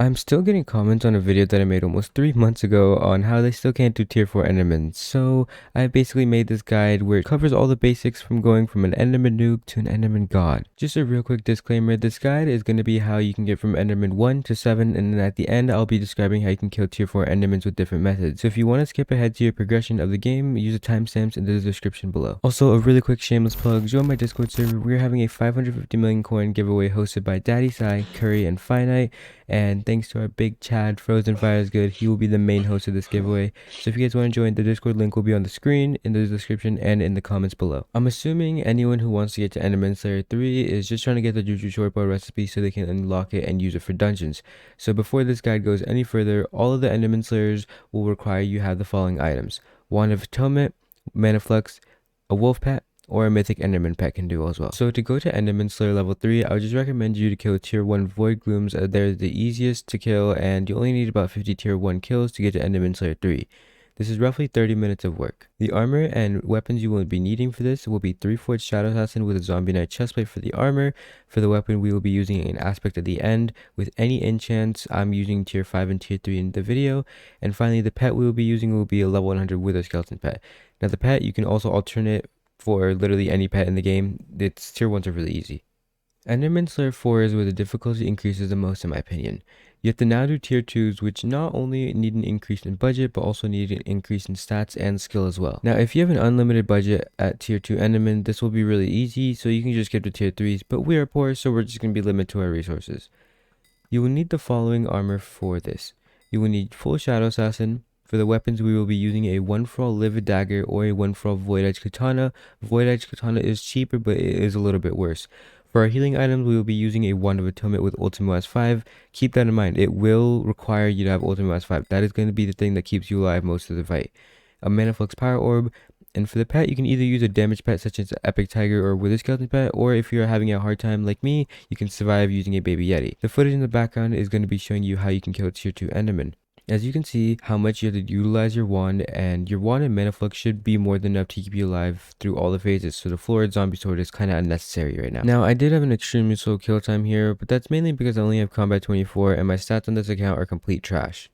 I'm still getting comments on a video that I made almost 3 months ago on how they still can't do tier 4 Endermans, so I basically made this guide where it covers all the basics from going from an Enderman noob to an Enderman god. Just a real quick disclaimer, this guide is going to be how you can get from Enderman 1 to 7, and then at the end I'll be describing how you can kill tier 4 Endermans with different methods. So if you want to skip ahead to your progression of the game, use the timestamps in the description below. Also, a really quick shameless plug, join my Discord server. We're having a 550 million coin giveaway hosted by Daddy Sai, Curry, and Finite. And thanks to our big Chad, Frozen Fire is good. He will be the main host of this giveaway. So if you guys want to join, the Discord link will be on the screen, in the description, and in the comments below. I'm assuming anyone who wants to get to Enderman Slayer 3 is just trying to get the Juju Shortbow recipe so they can unlock it and use it for dungeons. So before this guide goes any further, all of the Enderman Slayers will require you have the following items: Wand of Atonement, Mana Flux, a Wolf Pet, or a mythic Enderman pet can do as well. So to go to Enderman Slayer level 3, I would just recommend you to kill tier 1 Void Glooms. They're the easiest to kill, and you only need about 50 tier 1 kills to get to Enderman Slayer 3. This is roughly 30 minutes of work. The armor and weapons you will be needing for this will be 3 Forged Shadow Assassin with a Zombie Knight chestplate for the armor. For the weapon, we will be using an aspect at the end. With any enchants, I'm using tier 5 and tier 3 in the video. And finally, the pet we will be using will be a level 100 Wither Skeleton pet. Now the pet, you can also alternate for literally any pet in the game. Its tier 1s are really easy. Enderman Slayer 4 is where the difficulty increases the most in my opinion. You have to now do tier 2s, which not only need an increase in budget, but also need an increase in stats and skill as well. Now, if you have an unlimited budget at tier 2 Enderman, this will be really easy, so you can just skip to tier 3s, but we are poor, so we're just going to be limited to our resources. You will need the following armor for this. You will need full Shadow Assassin. For the weapons, we will be using a 1-for-all Livid Dagger or a 1-for-all Void Edge Katana. Void Edge Katana is cheaper, but it is a little bit worse. For our healing items, we will be using a Wand of Atonement with Ultimo S5. Keep that in mind, it will require you to have Ultimo S5. That is going to be the thing that keeps you alive most of the fight. A Mana Flux Power Orb. And for the pet, you can either use a damage pet such as Epic Tiger or Wither Skeleton pet, or if you're having a hard time like me, you can survive using a Baby Yeti. The footage in the background is going to be showing you how you can kill tier 2 Enderman. As you can see how much you have to utilize your wand, and your wand and mana flux should be more than enough to keep you alive through all the phases, so the Florid Zombie Sword is kind of unnecessary right now. Now, I did have an extremely slow kill time here, but that's mainly because I only have combat 24 and my stats on this account are complete trash.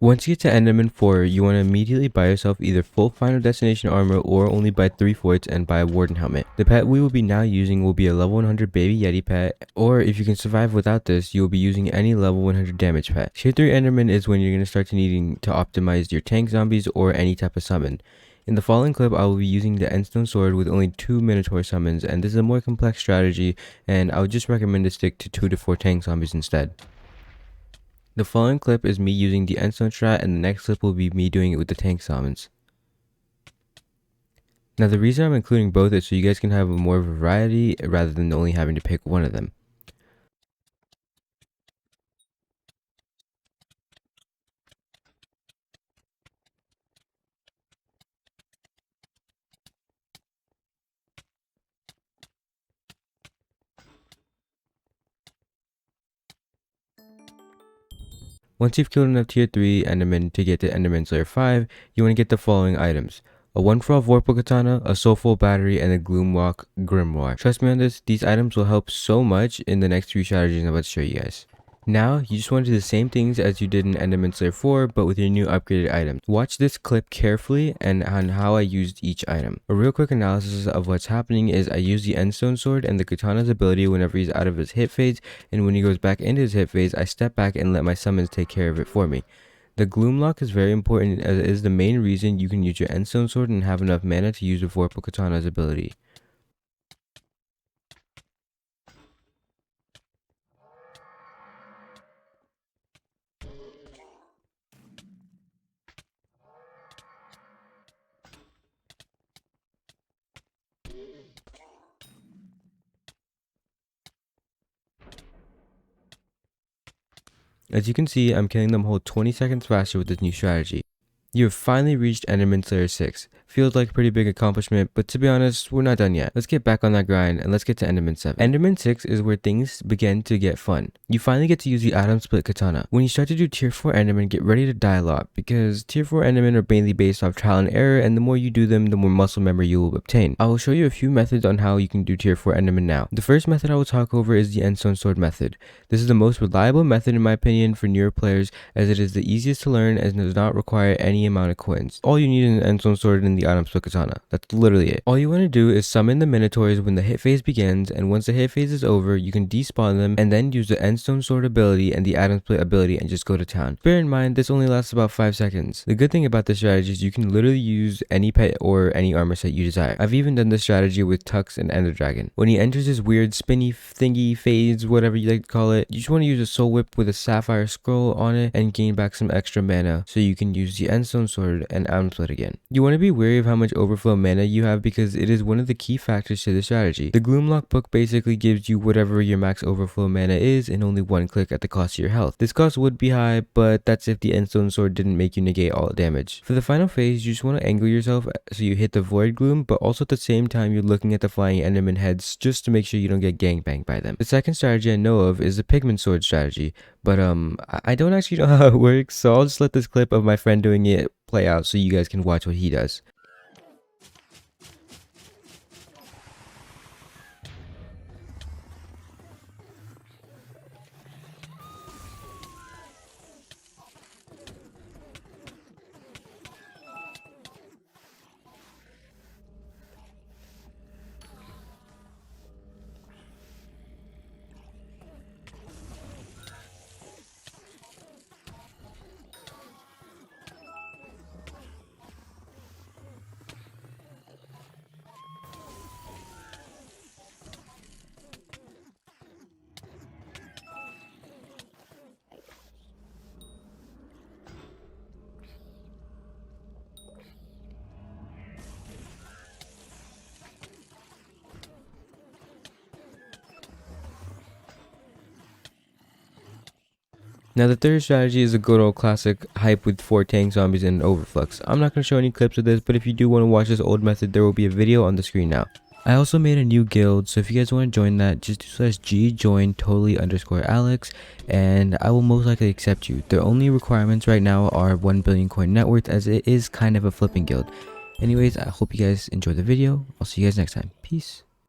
Once you get to Enderman 4, you want to immediately buy yourself either full Final Destination armor or only buy 3 forts and buy a Warden helmet. The pet we will be now using will be a level 100 Baby Yeti pet, or if you can survive without this, you will be using any level 100 damage pet. Tier 3 Enderman is when you're going to start needing to optimize your tank zombies or any type of summon. In the following clip, I will be using the Endstone Sword with only 2 Minotaur summons, and this is a more complex strategy, and I would just recommend to stick to 2 to 4 tank zombies instead. The following clip is me using the Endstone strat, and the next clip will be me doing it with the tank summons. Now the reason I'm including both is so you guys can have more of a variety rather than only having to pick one of them. Once you've killed enough tier 3 Endermen to get to Enderman Slayer 5, you want to get the following items: a 1-for-all Vorpal Katana, a Soulful Battery, and a Gloomwalk Grimoire. Trust me on this, these items will help so much in the next 3 strategies I'm about to show you guys. Now, you just want to do the same things as you did in Enderman Slayer 4, but with your new upgraded items. Watch this clip carefully and on how I used each item. A real quick analysis of what's happening is I use the Endstone Sword and the Katana's ability whenever he's out of his hit phase, and when he goes back into his hit phase, I step back and let my summons take care of it for me. The Gloomlock is very important as it is the main reason you can use your Endstone Sword and have enough mana to use the Vorpal Katana's ability. As you can see, I'm killing them whole 20 seconds faster with this new strategy. You have finally reached Enderman Slayer 6. Feels like a pretty big accomplishment, but to be honest, we're not done yet. Let's get back on that grind and let's get to Enderman 7. Enderman 6 is where things begin to get fun. You finally get to use the Atom Split Katana. When you start to do tier 4 Enderman, get ready to die a lot, because tier 4 Enderman are mainly based off trial and error, and the more you do them, the more muscle memory you will obtain. I will show you a few methods on how you can do tier 4 Enderman now. The first method I will talk over is the Endstone Sword method. This is the most reliable method in my opinion for newer players, as it is the easiest to learn and does not require any amount of coins. All you need is an Endstone Sword and the Atom Split Katana. That's literally it. All you want to do is summon the Minotaurs when the hit phase begins, and once the hit phase is over, you can despawn them and then use the Endstone Sword ability and the Atom Split ability and just go to town. Bear in mind, this only lasts about 5 seconds. The good thing about this strategy is you can literally use any pet or any armor set you desire. I've even done this strategy with Tux and Ender Dragon. When he enters his weird spinny thingy phase, whatever you like to call it, you just want to use a Soul Whip with a Sapphire Scroll on it and gain back some extra mana so you can use the Endstone Sword and Atom Split again. You want to be wary of how much overflow mana you have, because it is one of the key factors to this strategy. The Gloomlock book basically gives you whatever your max overflow mana is in only one click at the cost of your health. This cost would be high, but that's if the Endstone Sword didn't make you negate all damage. For the final phase, you just want to angle yourself so you hit the Void Gloom, but also at the same time you're looking at the flying Enderman heads just to make sure you don't get gangbanged by them. The second strategy I know of is the Pigman Sword strategy, but I don't actually know how it works, so I'll just let this clip of my friend doing it play out so you guys can watch what he does. Now the third strategy is a good old classic hype with 4 tank zombies and an overflux. I'm not going to show any clips of this, but if you do want to watch this old method, there will be a video on the screen now. I also made a new guild, so if you guys want to join that, just do /g join totally_Alex, and I will most likely accept you. The only requirements right now are 1 billion coin net worth, as it is kind of a flipping guild. Anyways, I hope you guys enjoyed the video. I'll see you guys next time. Peace.